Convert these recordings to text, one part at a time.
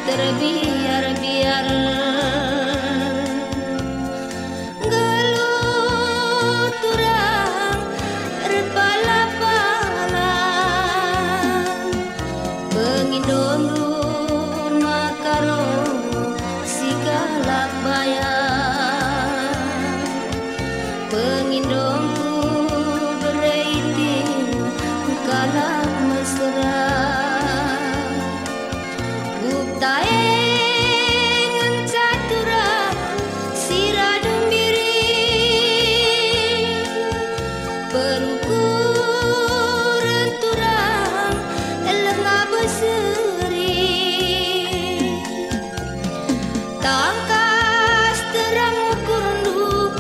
Terbiar-biar gelut turang repala-pala pengindon rumah karo si galak bayar pengindonku bereiting galak mesra taengan catura siradum biri perukuran turang lengah berseri tangkas terang ukurnu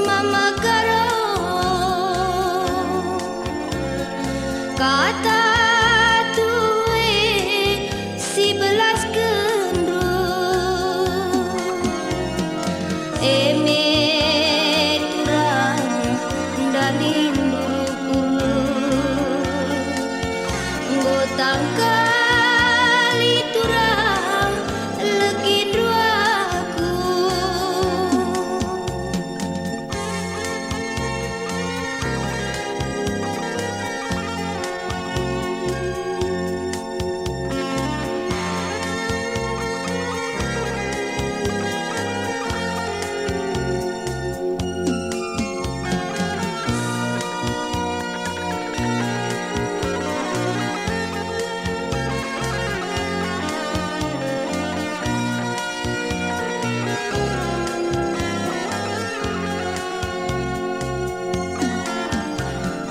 mama karo kata tangkali turang legin ruaku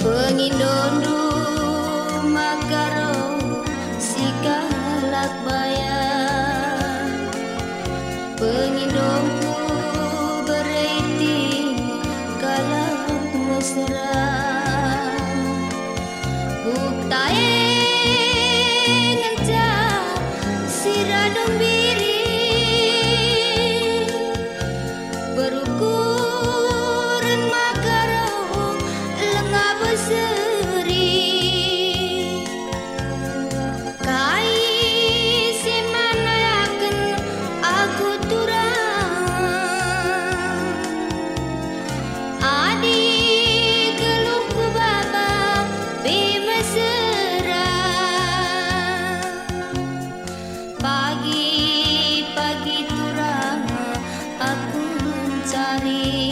pengindon rumah karo si galak bayar pengindonku bereiting galak mesra buktae ngencak siradum biri berukuran makaro lengah berseri kai semana yakin aku turang adik geluhku baba bimesera pagi-pagi turang aku mencari